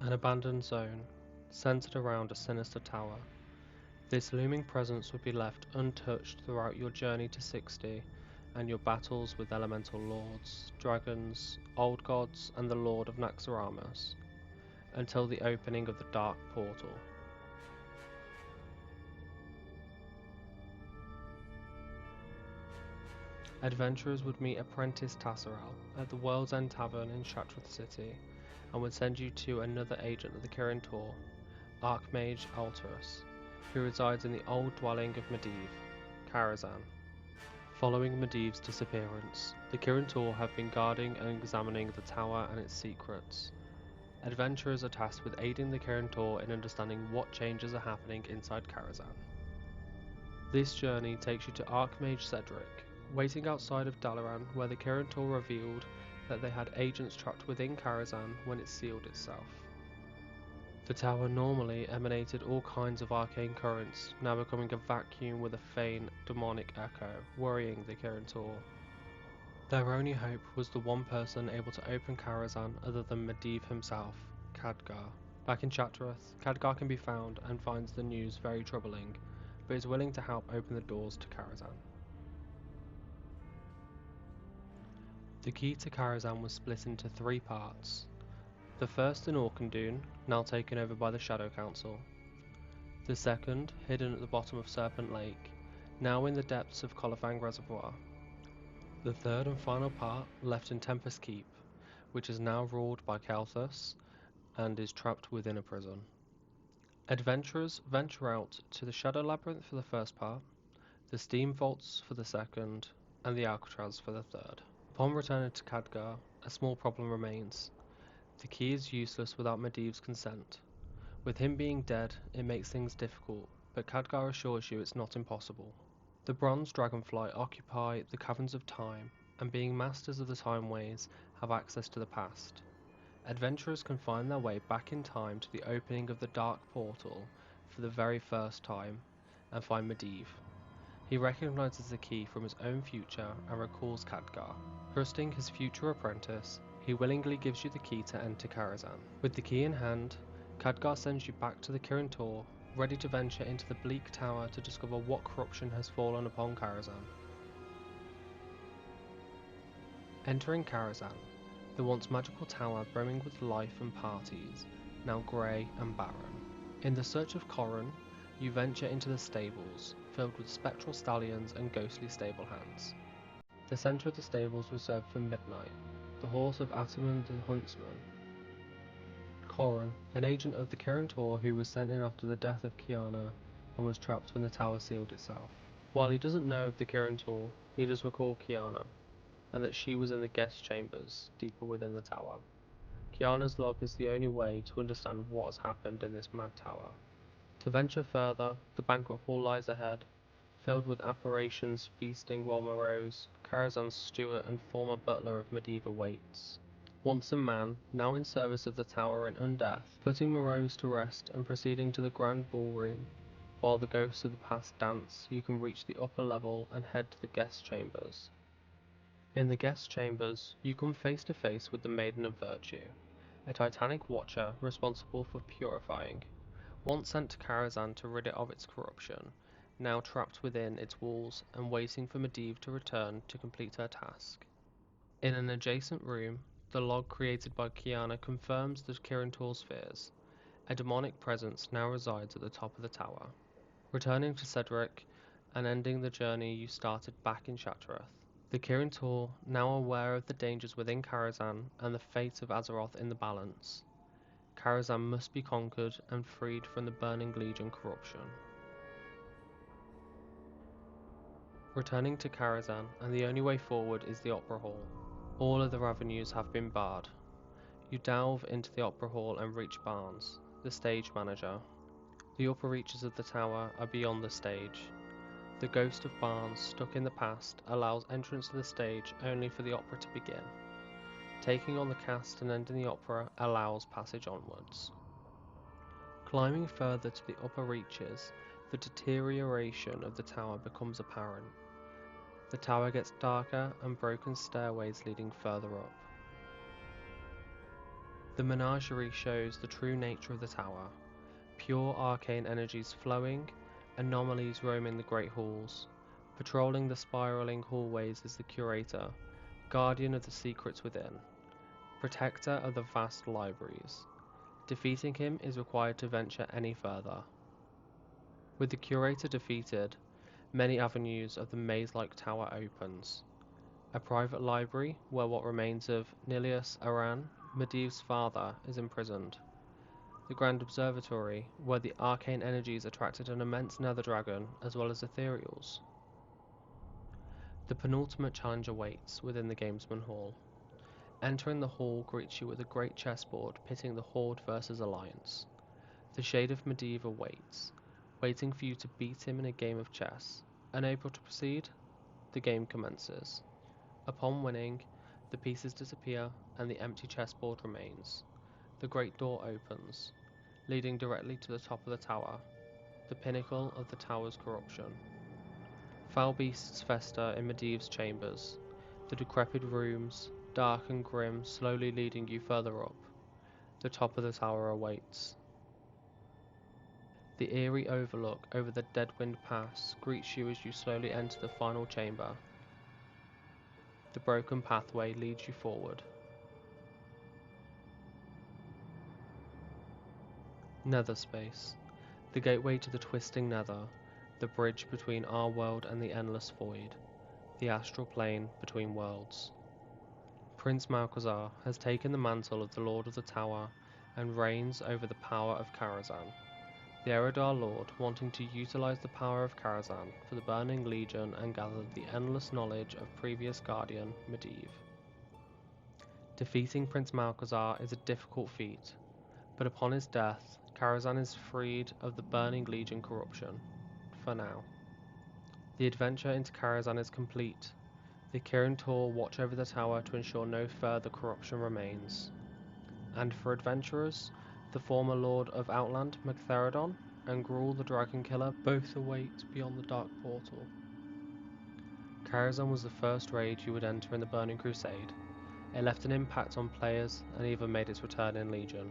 An abandoned zone, centered around a sinister tower. This looming presence would be left untouched throughout your journey to 60 and your battles with elemental lords, dragons, old gods, and the Lord of Naxxramas, until the opening of the Dark Portal. Adventurers would meet Apprentice Tasserel at the World's End Tavern in Shattrath City, and would send you to another agent of the Kreteu, Archmage Alturus, who resides in the old dwelling of Medivh, Karazhan. Following Medivh's disappearance, the Kreteu have been guarding and examining the tower and its secrets. Adventurers are tasked with aiding the Kreteu in understanding what changes are happening inside Karazhan. This journey takes you to Archmage Cedric, waiting outside of Dalaran, where the Kreteu revealed that they had agents trapped within Karazhan when it sealed itself. The tower normally emanated all kinds of arcane currents, now becoming a vacuum with a faint, demonic echo, worrying the Kreteu. Their only hope was the one person able to open Karazhan other than Medivh himself, Khadgar. Back in Shattrath, Khadgar can be found and finds the news very troubling, but is willing to help open the doors to Karazhan. The key to Karazhan was split into 3 parts. The first in Auchindoun, now taken over by the Shadow Council. The second, hidden at the bottom of Serpent Lake, now in the depths of Colifang Reservoir. The third and final part left in Tempest Keep, which is now ruled by Kalthus and is trapped within a prison. Adventurers venture out to the Shadow Labyrinth for the first part, the Steam Vaults for the second, and the Alcatraz for the third. Upon returning to Khadgar, a small problem remains. The key is useless without Medivh's consent. With him being dead, it makes things difficult, but Khadgar assures you it's not impossible. The Bronze Dragonfly occupy the Caverns of Time, and being masters of the Time Ways, have access to the past. Adventurers can find their way back in time to the opening of the Dark Portal for the very first time, and find Medivh. He recognizes the key from his own future and recalls Khadgar. Trusting his future apprentice, he willingly gives you the key to enter Karazhan. With the key in hand, Khadgar sends you back to the Kreteu, ready to venture into the bleak tower to discover what corruption has fallen upon Karazhan. Entering Karazhan, the once magical tower brimming with life and parties, now grey and barren. In the search of Corran, you venture into the stables, filled with spectral stallions and ghostly stable hands. The centre of the stables reserved for Midnight, the horse of Atamund the Huntsman. Corran, an agent of the Kreteu who was sent in after the death of Kiana and was trapped when the tower sealed itself. While he doesn't know of the Kreteu, he does recall Kiana, and that she was in the guest chambers, deeper within the tower. Kiana's log is the only way to understand what has happened in this mad tower. To venture further, the banquet hall lies ahead, filled with apparitions feasting while Morose, Karazhan's steward and former butler of Medivh, awaits. Once a man, now in service of the tower in undeath, putting Morose to rest and proceeding to the grand ballroom. While the ghosts of the past dance, you can reach the upper level and head to the guest chambers. In the guest chambers, you come face to face with the Maiden of Virtue, a titanic watcher responsible for purifying. Once sent to Karazhan to rid it of its corruption, now trapped within its walls and waiting for Medivh to return to complete her task. In an adjacent room, the log created by Kiana confirms the Kreteu's fears. A demonic presence now resides at the top of the tower. Returning to Cedric and ending the journey you started back in Shattrath, the Kreteu, now aware of the dangers within Karazhan and the fate of Azeroth in the balance. Karazhan must be conquered and freed from the Burning Legion corruption. Returning to Karazhan, and the only way forward is the Opera Hall. All other avenues have been barred. You delve into the Opera Hall and reach Barnes, the stage manager. The upper reaches of the tower are beyond the stage. The ghost of Barnes, stuck in the past, allows entrance to the stage only for the opera to begin. Taking on the cast and ending the opera allows passage onwards. Climbing further to the upper reaches, the deterioration of the tower becomes apparent. The tower gets darker and broken stairways leading further up. The menagerie shows the true nature of the tower, pure arcane energies flowing, anomalies roaming the great halls. Patrolling the spiraling hallways is the curator, guardian of the secrets within, protector of the vast libraries. Defeating him is required to venture any further. With the curator defeated, many avenues of the maze-like tower opens. A private library where what remains of Nilius Aran, Medivh's father, is imprisoned. The Grand Observatory, where the arcane energies attracted an immense nether dragon as well as ethereals. The penultimate challenge awaits within the Gamesman Hall. Entering the hall greets you with a great chessboard pitting the Horde versus Alliance. The Shade of Medivh awaits, waiting for you to beat him in a game of chess. Unable to proceed, the game commences. Upon winning, the pieces disappear and the empty chessboard remains. The great door opens, leading directly to the top of the tower, the pinnacle of the tower's corruption. Foul beasts fester in Medivh's chambers, the decrepit rooms, dark and grim, slowly leading you further up. The top of the tower awaits. The eerie overlook over the Deadwind Pass greets you as you slowly enter the final chamber. The broken pathway leads you forward. Nether space, the gateway to the twisting nether, the bridge between our world and the endless void, the astral plane between worlds. Prince Malchezaar has taken the mantle of the Lord of the Tower and reigns over the power of Karazhan. The Eredar Lord, wanting to utilize the power of Karazhan for the Burning Legion and gather the endless knowledge of previous Guardian, Medivh. Defeating Prince Malchezaar is a difficult feat, but upon his death, Karazhan is freed of the Burning Legion corruption, for now. The adventure into Karazhan is complete. The Kirin Tor watch over the tower to ensure no further corruption remains. And for adventurers, the former Lord of Outland, Magtheridon, and Gruul the Dragon Killer both await beyond the Dark Portal. Karazhan was the first raid you would enter in the Burning Crusade. It left an impact on players and even made its return in Legion.